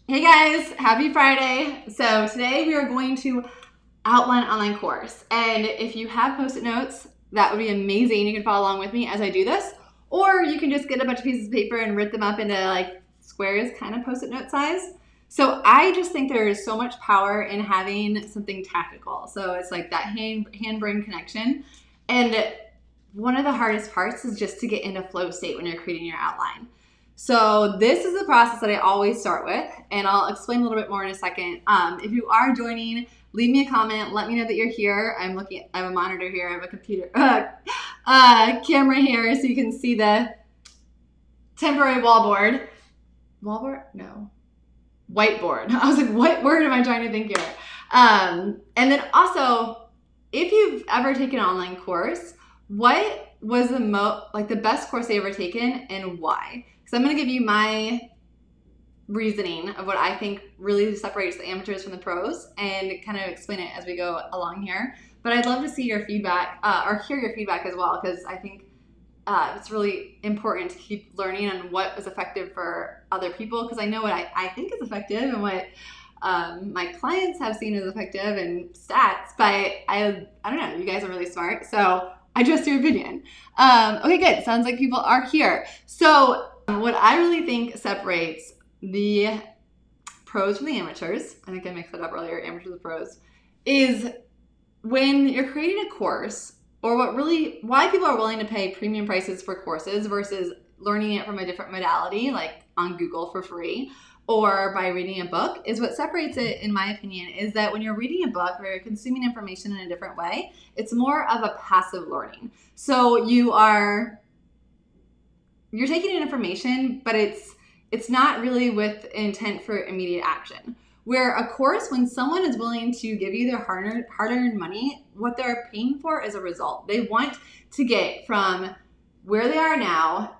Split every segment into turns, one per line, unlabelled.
Hey guys, happy Friday. So today we are going to outline an online course. And if you have post-it notes, that would be amazing. You can follow along with me as I do this. Or you can just get a bunch of pieces of paper and rip them up into like squares, kind of post-it note size. So I just think there is so much power in having something tactical. So it's like that hand-brain connection. And one of the hardest parts is just to get into flow state when you're creating your outline. So this is the process that I always start with, and I'll explain a little bit more in a second. If you are joining, leave me a comment. Let me know that you're here. I have a monitor here. I have a computer, camera here, so you can see the temporary wallboard. Wallboard? No. Whiteboard. I was like, what word am I trying to think here? And then also, if you've ever taken an online course, what was the best course they ever taken and why? So I'm going to give you my reasoning of what I think really separates the amateurs from the pros and kind of explain it as we go along here. But I'd love to see your feedback or hear your feedback as well, because I think it's really important to keep learning on what is effective for other people, because I know what I think is effective and what my clients have seen as effective and stats, but I don't know, you guys are really smart, so I trust your opinion. Okay, good. Sounds like people are here. So what I really think separates the pros from the amateurs, I think I mixed it up earlier, amateurs and pros, is when you're creating a course, or why people are willing to pay premium prices for courses versus learning it from a different modality, like on Google for free, or by reading a book, is what separates it, in my opinion, is that when you're reading a book or you're consuming information in a different way, it's more of a passive learning. So you're taking in information, but it's not really with intent for immediate action. Where a course, when someone is willing to give you their hard-earned money, what they're paying for is a result. They want to get from where they are now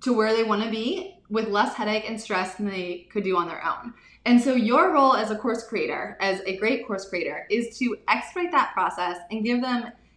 to where they want to be with less headache and stress than they could do on their own. And so your role as a course creator, as a great course creator, is to expedite that process and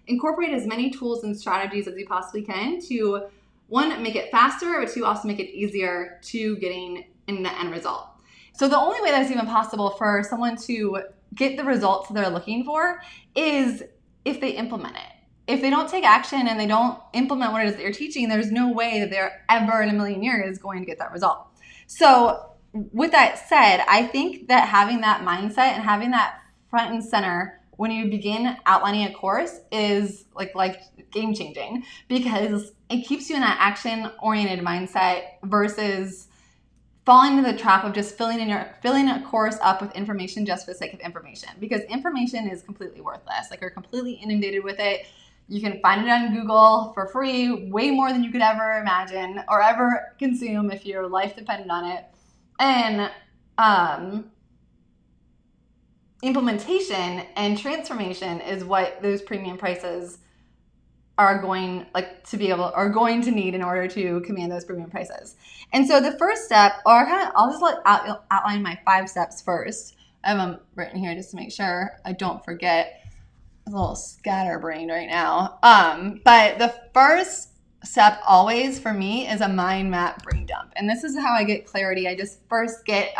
incorporate as many tools and strategies as you possibly can to, one, make it faster, but two, also make it easier to getting in the end result. So the only way that's even possible for someone to get the results they're looking for is if they implement it. If they don't take action and they don't implement what it is that you're teaching, there's no way that they're ever in a million years going to get that result. So with that said, I think that having that mindset and having that front and center when you begin outlining a course is like game changing, because it keeps you in that action-oriented mindset versus falling into the trap of just filling a course up with information just for the sake of information, because information is completely worthless. Like, you're completely inundated with it. You can find it on Google for free, way more than you could ever imagine or ever consume if your life depended on it. And implementation and transformation is what those premium prices are going to need in order to command those premium prices. And so the first step, I'll just outline my 5 steps first. I have them written here just to make sure I don't forget. I'm a little scatterbrained right now. But the first step always for me is a mind map brain dump. And this is how I get clarity. I just first get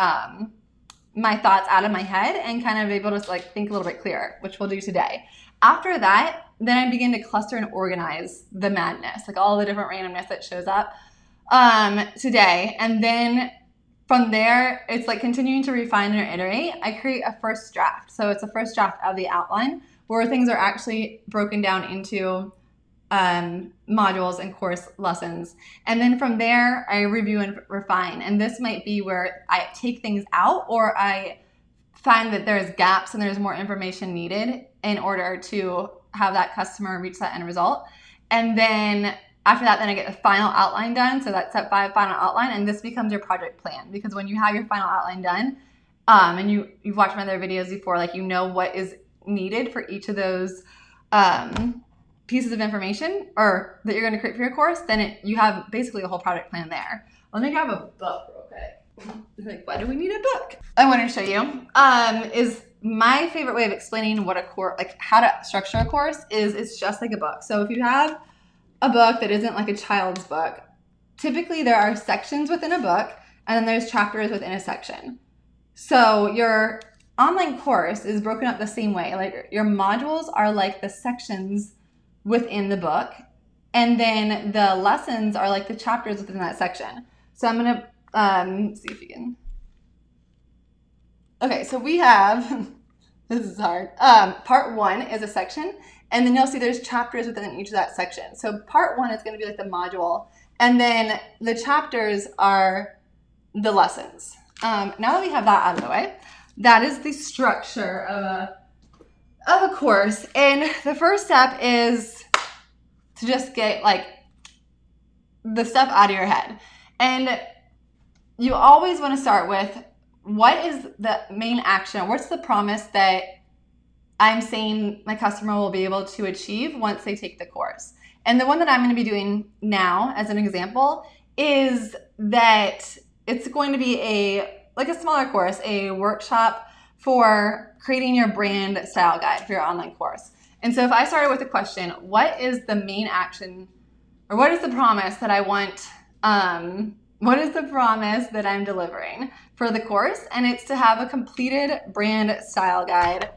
my thoughts out of my head and kind of able to think a little bit clearer, which we'll do today. After that, then I begin to cluster and organize the madness, like all the different randomness that shows up today. And then from there, it's like continuing to refine and iterate. I create a first draft. So it's a first draft of the outline where things are actually broken down into modules and course lessons. And then from there, I review and refine. And this might be where I take things out, or I find that there's gaps and there's more information needed in order to have that customer reach that end result. And then after that, then I get the final outline done. So that's step 5, final outline. And this becomes your project plan, because when you have your final outline done, and you've watched my other videos before, like, you know what is needed for each of those pieces of information or that you're going to create for your course, then you have basically a whole project plan there. Let me grab a book real quick. Like, why do we need a book? I want to show you is my favorite way of explaining what a course, like how to structure a course, is it's just like a book. So if you have a book that isn't like a child's book, typically there are sections within a book, and then there's chapters within a section. So your online course is broken up the same way. Like your modules are like the sections within the book, and then the lessons are like the chapters within that section. So I'm gonna see if you can. Okay, so we have, this is hard. Part 1 is a section, and then you'll see there's chapters within each of that section. So part 1 is gonna be like the module, and then the chapters are the lessons. Now that we have that out of the way, that is the structure of a course. And the first step is to just get like the stuff out of your head. And you always want to start with, what is the main action? What's the promise that I'm saying my customer will be able to achieve once they take the course? And the one that I'm going to be doing now as an example is that it's going to be a smaller course, a workshop for creating your brand style guide for your online course. And so if I started with the question, what is the main action, or what is the promise that I want, what is the promise that I'm delivering for the course? And it's to have a completed brand style guide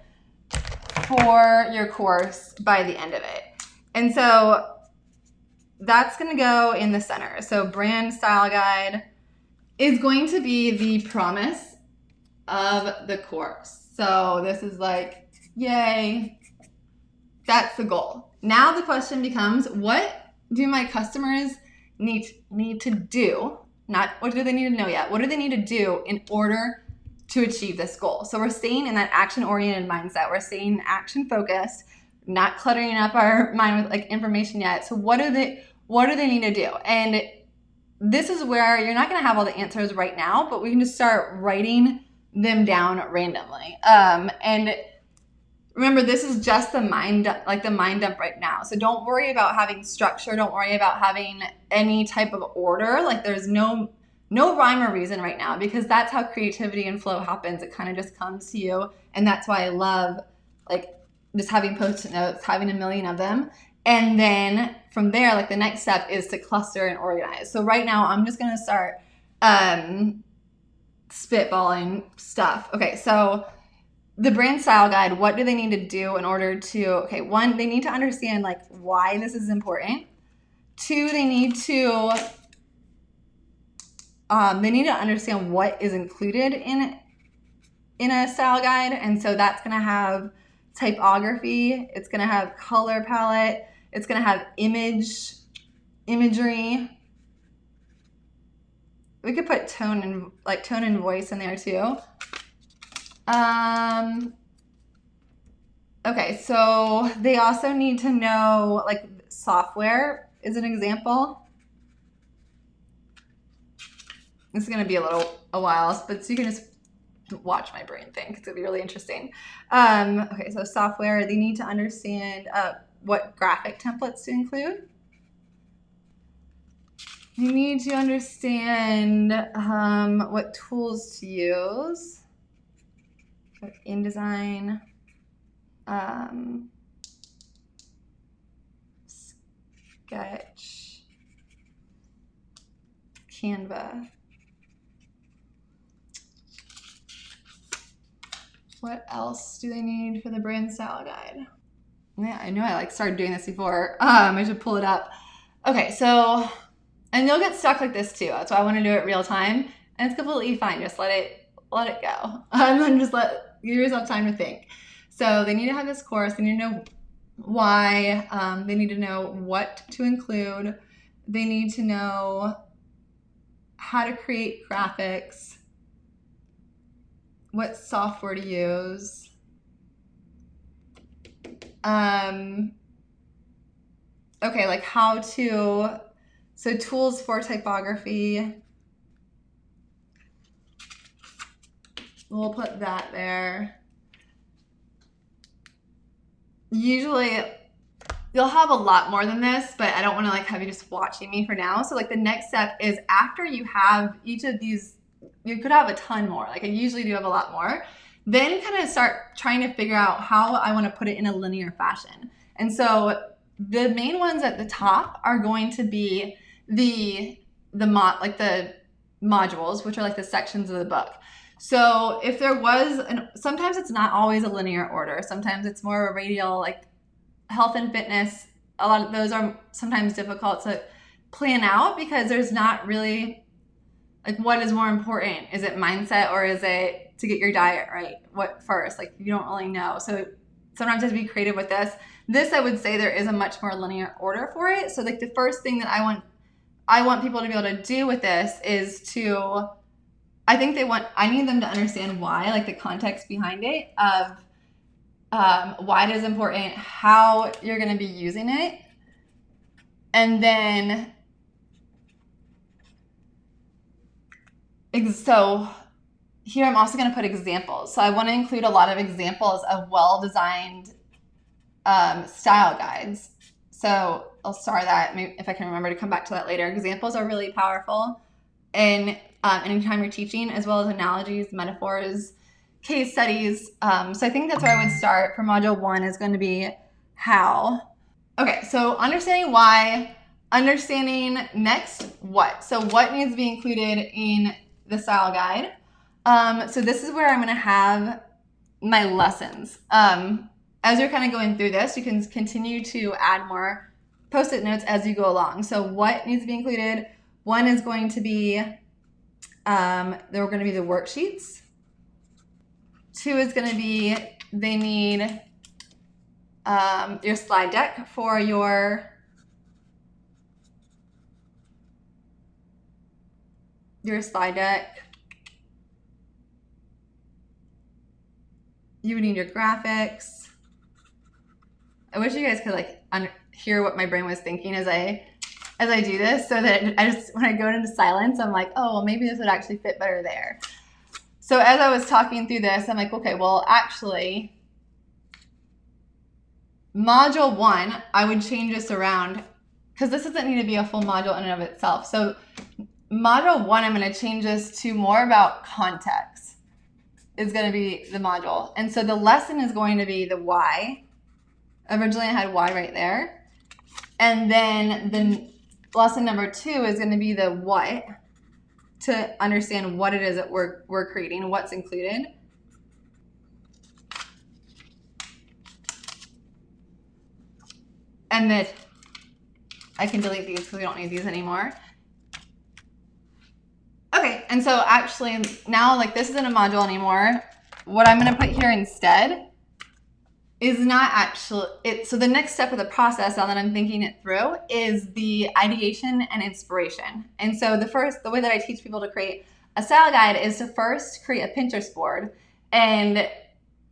for your course by the end of it. And so that's going to go in the center. So brand style guide is going to be the promise of the course. So this is like, yay, that's the goal. Now the question becomes, what do my customers need to do? Not what do they need to know yet. What do they need to do in order to achieve this goal? So we're staying in that action-oriented mindset. We're staying action-focused, not cluttering up our mind with like information yet. So what do they need to do? And this is where you're not going to have all the answers right now, but we can just start writing them down randomly. And remember, this is just the mind dump right now. So don't worry about having structure. Don't worry about having any type of order. Like there's no rhyme or reason right now, because that's how creativity and flow happens. It kind of just comes to you. And that's why I love like just having Post-it notes, having a million of them. And then from there, like the next step is to cluster and organize. So right now I'm just going to start spitballing stuff. Okay, so the brand style guide, what do they need to do in order to, okay, one, they need to understand like why this is important. Two, they need to understand what is included in a style guide. And so that's going to have typography, it's going to have color palette, it's going to have imagery. We could put tone and voice in there too. Okay, so they also need to know like software is an example. This is going to be a while, but so you can just watch my brain think. It's going to be really interesting. Okay, so software, they need to understand what graphic templates to include. You need to understand what tools to use. InDesign, Sketch, Canva. What else do they need for the brand style guide? Yeah, I know I started doing this before. I should pull it up. Okay, so, and you'll get stuck like this too. That's why I want to do it real time. And it's completely fine. Just let it go. And then just give yourself time to think. So they need to have this course. They need to know why. They need to know what to include. They need to know how to create graphics, what software to use. Okay, like how to, so tools for typography. We'll put that there. Usually you'll have a lot more than this, but I don't want to have you just watching me for now. So the next step is after you have each of these, you could have a ton more. I usually do have a lot more. Then kind of start trying to figure out how I want to put it in a linear fashion. And so the main ones at the top are going to be the modules, which are like the sections of the book. So if there was, sometimes it's not always a linear order. Sometimes it's more of a radial, like health and fitness. A lot of those are sometimes difficult to plan out because there's not really, like, what is more important? Is it mindset or is it to get your diet right? What first? Like, you don't really know. So sometimes you have to be creative with this. This, I would say there is a much more linear order for it. So like the first thing that I want people to be able to do with this is to, I need them to understand why, like the context behind it of why it is important, how you're going to be using it. And then, so here I'm also going to put examples. So I want to include a lot of examples of well-designed style guides. So I'll star that, maybe if I can remember to come back to that later. Examples are really powerful in anytime you're teaching, as well as analogies, metaphors, case studies. So I think that's where I would start for module 1 is going to be how. Okay, so understanding why, understanding next what. So what needs to be included in the style guide. So this is where I'm going to have my lessons. As you're kind of going through this, you can continue to add more post-it notes as you go along. So what needs to be included? 1 is going to be, there are going to be the worksheets. 2 is going to be, they need your slide deck for your slide deck. You would need your graphics. I wish you guys could like hear what my brain was thinking as I do this, so that when I go into silence, I'm like, oh, well, maybe this would actually fit better there. So as I was talking through this, I'm like, okay, well, actually, module 1, I would change this around because this doesn't need to be a full module in and of itself. So module 1, I'm going to change this to more about context is going to be the module. And so the lesson is going to be the why. Originally I had why right there. And then the lesson number 2 is going to be the what, to understand what it is that we're creating, what's included. And that I can delete these because we don't need these anymore. Okay, and so actually now, like, this isn't a module anymore. What I'm going to put here instead is not actually it. So the next step of the process, now that I'm thinking it through, is the ideation and inspiration. And so the way that I teach people to create a style guide is to first create a Pinterest board and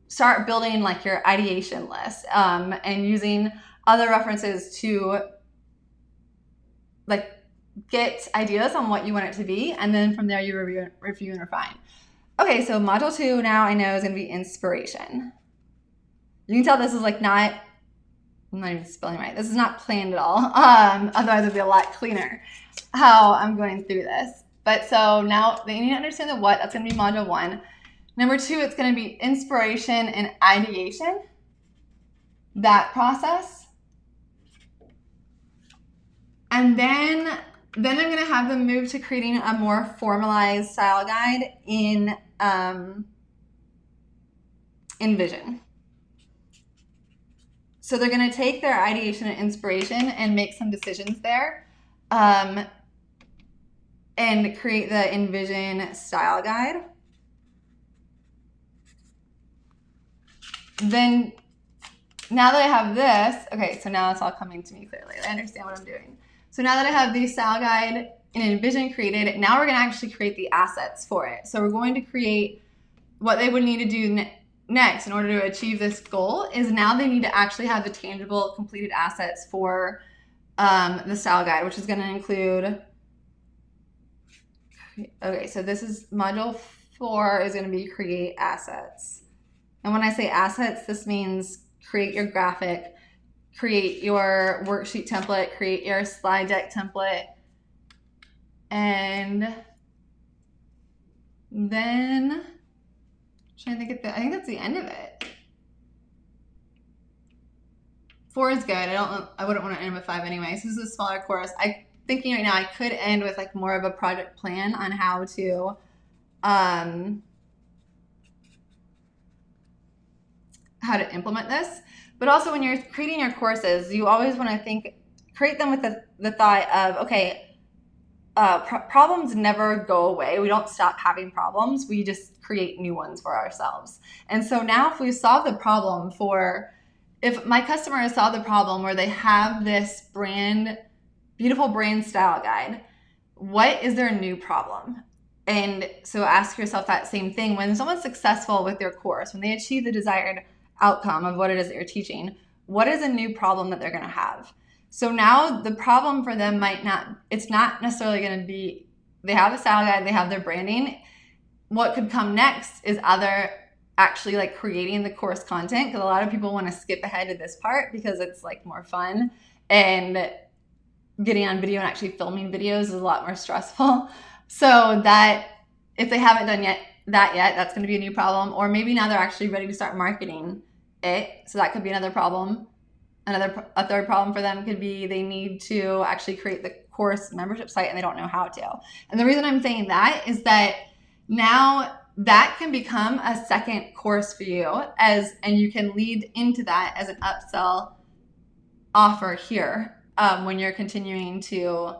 start building like your ideation list, and using other references to like get ideas on what you want it to be, and then from there you review and refine. Okay, so module 2 now I know is going to be inspiration. You can tell this is like I'm not even spelling right. This is not planned at all. Otherwise it'd be a lot cleaner how I'm going through this. But so now you need to understand the what. That's going to be module 1. Number 2, it's going to be inspiration and ideation. That process. And then I'm going to have them move to creating a more formalized style guide in Vision. So they're going to take their ideation and inspiration and make some decisions there, and create the Envision style guide. Then now that I have this, okay, so now it's all coming to me clearly. I understand what I'm doing. So now that I have the style guide and Envision created, now we're going to actually create the assets for it. So we're going to create what they would need to do next in order to achieve this goal is now they need to actually have the tangible completed assets for the style guide, which is going to include, okay, so this is module 4 is going to be create assets. And when I say assets, this means create your graphic, create your worksheet template, create your slide deck template, and then I think that's the end of it. 4 is good. I wouldn't want to end with 5 anyway. So this is a smaller course. thinking right now I could end with like more of a project plan on how to implement this. But also when you're creating your courses, you always want to create them with the thought of, okay, problems never go away. We don't stop having problems. We just create new ones for ourselves. And so now if we solve the problem if my customer has solved the problem where they have this beautiful brand style guide, what is their new problem? And so ask yourself that same thing. When someone's successful with their course, when they achieve the desired outcome of what it is that you're teaching, what is a new problem that they're going to have? So now the problem for them it's not necessarily going to be, they have a style guide, they have their branding. What could come next is actually like creating the course content, because a lot of people want to skip ahead to this part because it's like more fun, and getting on video and actually filming videos is a lot more stressful. So that if they haven't done that yet, that's going to be a new problem. Or maybe now they're actually ready to start marketing it. So that could be another problem. A third problem for them could be they need to actually create the course membership site and they don't know how to. And the reason I'm saying that is that now that can become a second course for you, and you can lead into that as an upsell offer here when you're continuing to,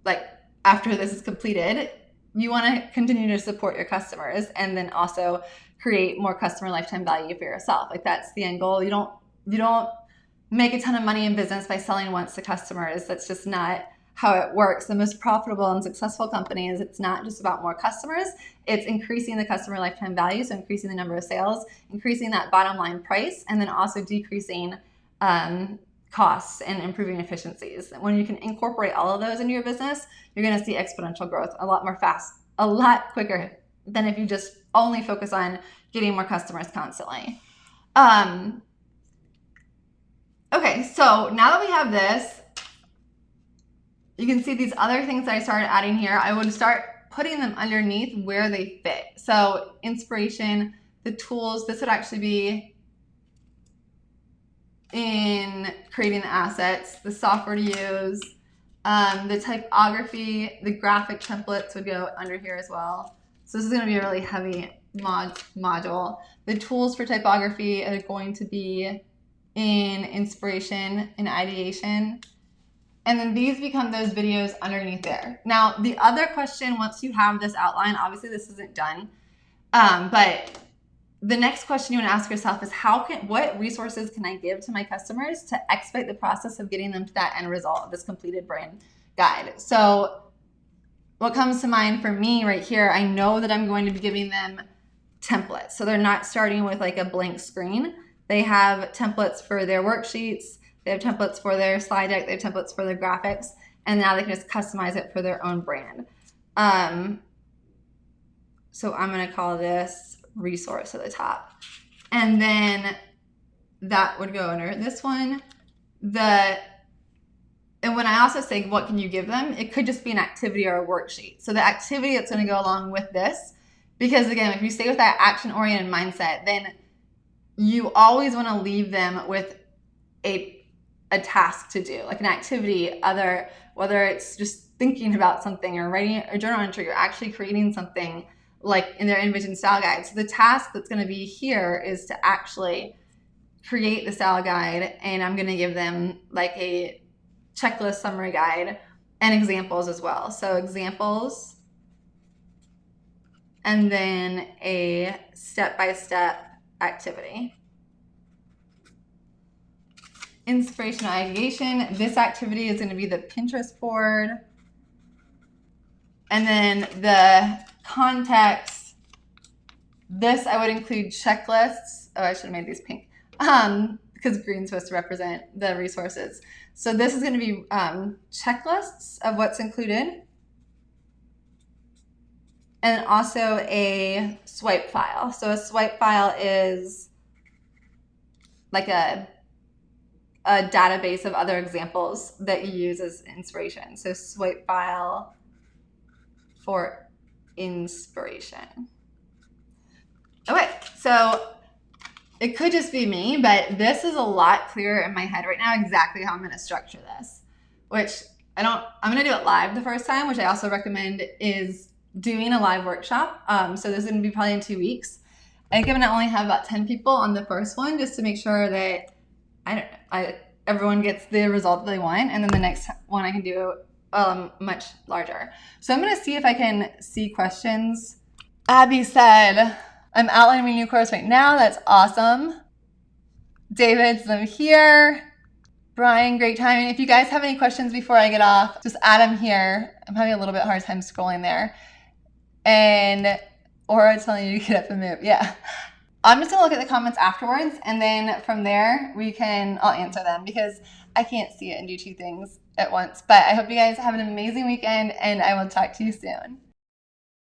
like, after this is completed, you want to continue to support your customers and then also create more customer lifetime value for yourself. Like, that's the end goal. You don't make a ton of money in business by selling once to customers. That's just not how it works. The most profitable and successful companies, it's not just about more customers, it's increasing the customer lifetime value, so increasing the number of sales, increasing that bottom line price, and then also decreasing costs and improving efficiencies. When you can incorporate all of those into your business, you're going to see exponential growth a lot quicker than if you just only focus on getting more customers constantly. Okay, so now that we have this, you can see these other things that I started adding here. I would start putting them underneath where they fit. So inspiration, the tools, this would actually be in creating the assets, the software to use, the typography, the graphic templates would go under here as well. So this is going to be a really heavy module. The tools for typography are going to be in inspiration and ideation. And then these become those videos underneath there. Now, the other question, once you have this outline, obviously this isn't done, but the next question you want to ask yourself is what resources can I give to my customers to expedite the process of getting them to that end result of this completed brand guide? So what comes to mind for me right here, I know that I'm going to be giving them templates. So they're not starting with like a blank screen. They have templates for their worksheets. They have templates for their slide deck. They have templates for their graphics. And now they can just customize it for their own brand. So I'm going to call this resource at the top. And then that would go under this one. And when I also say what can you give them, it could just be an activity or a worksheet. So the activity that's going to go along with this, because again, if you stay with that action-oriented mindset, then you always want to leave them with a task to do, like an activity, whether it's just thinking about something or writing a journal entry or actually creating something like in their Envision style guide. So the task that's going to be here is to actually create the style guide, and I'm going to give them like a checklist summary guide and examples as well. So examples, and then a step-by-step activity. Inspiration and ideation. This activity is going to be the Pinterest board. And then the context, this I would include checklists. Oh, I should have made these pink because green's supposed to represent the resources. So this is going to be checklists of what's included. And also a swipe file. So a swipe file is like a database of other examples that you use as inspiration. So swipe file for inspiration. Okay, so it could just be me, but this is a lot clearer in my head right now exactly how I'm going to structure this, which I'm going to do it live the first time, which I also recommend is doing a live workshop. So this is going to be probably in 2 weeks. I think I'm going to only have about 10 people on the first one just to make sure that everyone gets the result that they want. And then the next one I can do much larger. So I'm going to see if I can see questions. Abby said, I'm outlining my new course right now. That's awesome. David's here. Brian, great timing. If you guys have any questions before I get off, just add them here. I'm having a little bit hard time scrolling there. And Aura telling you to get up and move. Yeah. I'm just gonna look at the comments afterwards, and then from there I'll answer them because I can't see it and do 2 things at once. But I hope you guys have an amazing weekend, and I will talk to you soon.